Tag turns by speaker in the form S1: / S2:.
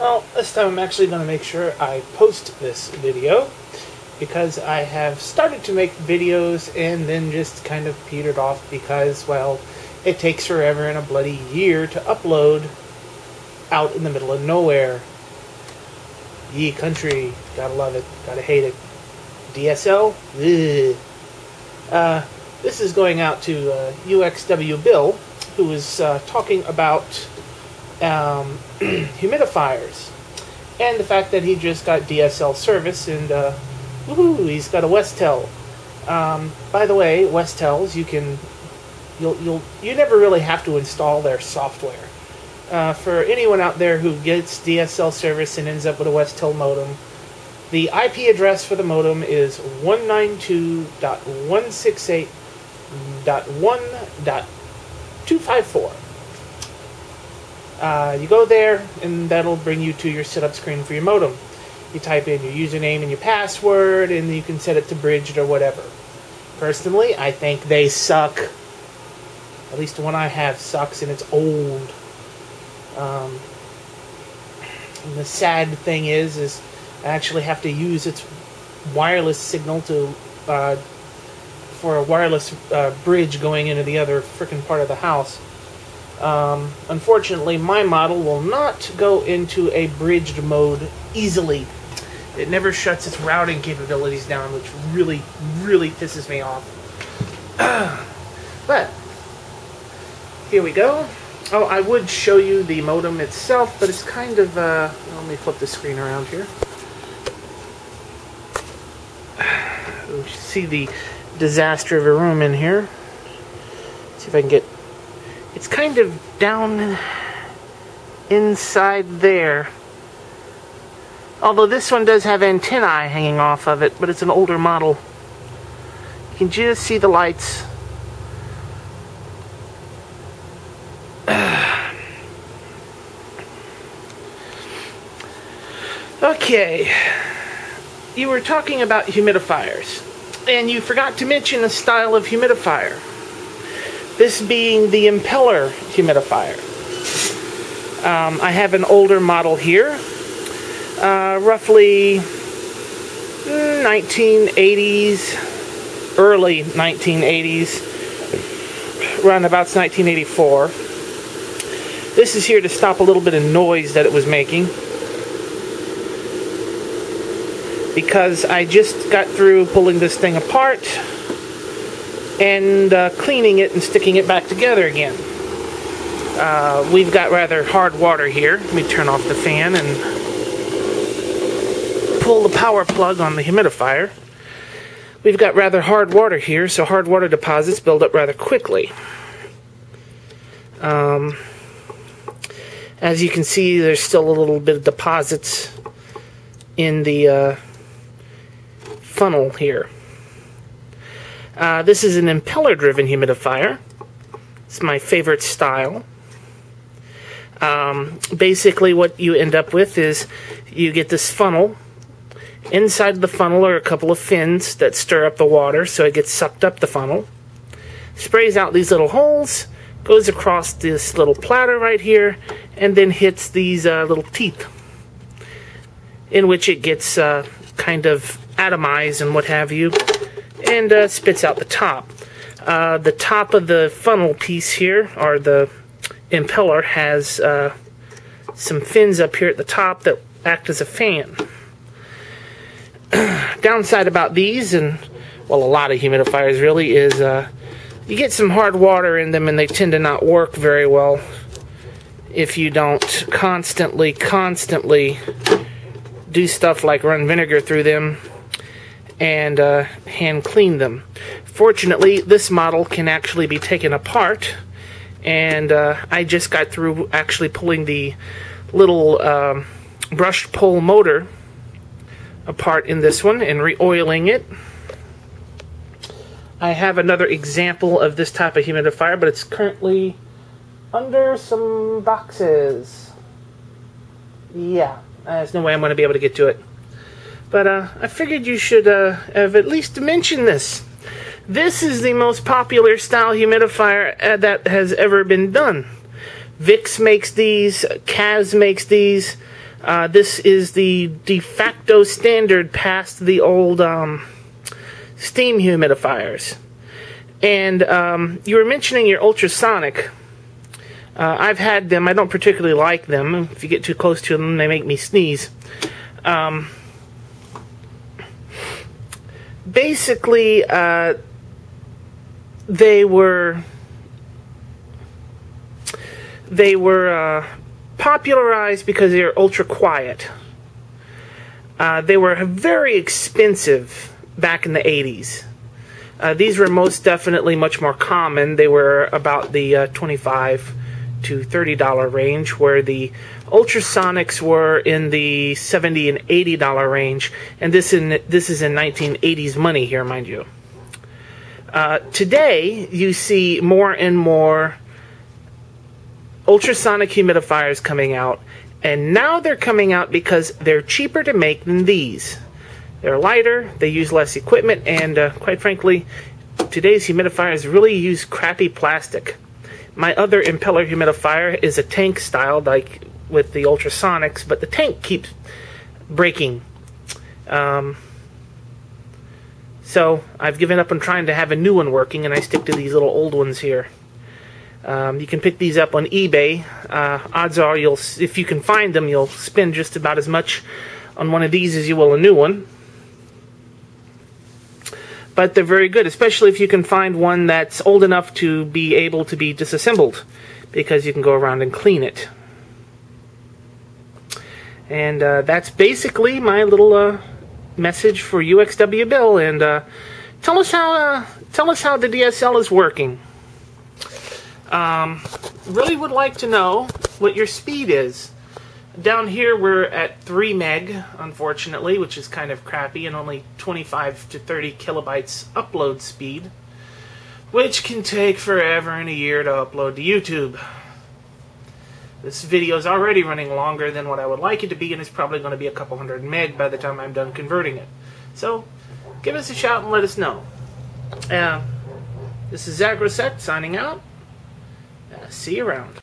S1: Well, this time I'm actually going to make sure I post this video, because I have started to make videos and then just kind of petered off because, well, it takes forever and a bloody year to upload out in the middle of nowhere. Ye country, gotta love it, gotta hate it. DSL? Ugh. This is going out to UXWBill, who is talking about humidifiers and the fact that he just got DSL service and woohoo, he's got a Westel. By the way, Westels, you never really have to install their software. For anyone out there who gets DSL service and ends up with a Westel modem, the IP address for the modem is 192.168.1.254. You go there, and that'll bring you to your setup screen for your modem. You type in your username and your password, and you can set it to bridged or whatever. Personally, I think they suck. At least the one I have sucks, and it's old. And the sad thing is I actually have to use its wireless signal for a wireless bridge going into the other frickin' part of the house. Unfortunately, my model will not go into a bridged mode easily. It never shuts its routing capabilities down, which really, really pisses me off. But here we go. Oh, I would show you the modem itself, but it's kind of, let me flip the screen around here. You see the disaster of a room in here. See if I can get, it's kind of down inside there. Although this one does have antennae hanging off of it, but it's an older model. You can just see the lights. Okay, you were talking about humidifiers, and you forgot to mention a style of humidifier. This being the impeller humidifier. I have an older model here, roughly 1980s, early 1980s, roundabouts 1984. This is here to stop a little bit of noise that it was making, because I just got through pulling this thing apart and cleaning it and sticking it back together again. We've got rather hard water here. Let me turn off the fan and pull the power plug on the humidifier. We've got rather hard water here, so hard water deposits build up rather quickly. As you can see, there's still a little bit of deposits in the funnel here. This is an impeller-driven humidifier. It's my favorite style. Basically, what you end up with is you get this funnel. Inside the funnel are a couple of fins that stir up the water, so it gets sucked up the funnel. Sprays out these little holes, goes across this little platter right here, and then hits these little teeth, in which it gets kind of atomized and what have you, and spits out the top. The top of the funnel piece here, or the impeller, has some fins up here at the top that act as a fan. Downside about these, and well, a lot of humidifiers really, is you get some hard water in them and they tend to not work very well if you don't constantly do stuff like run vinegar through them and hand clean them. Fortunately, this model can actually be taken apart, and I just got through actually pulling the little brushed pole motor apart in this one and re-oiling it. I have another example of this type of humidifier, but it's currently under some boxes. Yeah, there's no way I'm going to be able to get to it. But I figured you should have at least mentioned this. This is the most popular style humidifier that has ever been done. Vicks makes these, Kaz makes these, This is the de facto standard past the old steam humidifiers. And you were mentioning your ultrasonic. I've had them. I don't particularly like them. If you get too close to them, they make me sneeze. Basically, they were popularized because they were ultra quiet. They were very expensive back in the 80s. These were most definitely much more common. They were about the $25 to $30 range, where the ultrasonics were in the $70 and $80 range. And this is in 1980s money here, mind you. Today, you see more and more ultrasonic humidifiers coming out, and now they're coming out because they're cheaper to make than these. They're lighter, they use less equipment, and quite frankly, today's humidifiers really use crappy plastic. My other impeller humidifier is a tank style, like with the ultrasonics, but the tank keeps breaking. So I've given up on trying to have a new one working, and I stick to these little old ones here. You can pick these up on eBay. Odds are, if you can find them, you'll spend just about as much on one of these as you will a new one. But they're very good, especially if you can find one that's old enough to be able to be disassembled, because you can go around and clean it. And that's basically my little message for UXWBill. And tell us how the DSL is working. Really would like to know what your speed is. Down here we're at 3 meg, unfortunately, which is kind of crappy, and only 25 to 30 kilobytes upload speed, which can take forever and a year to upload to YouTube. This video is already running longer than what I would like it to be, and it's probably going to be a couple hundred meg by the time I'm done converting it. So, give us a shout and let us know. This is Zach Rosette signing out. See you around.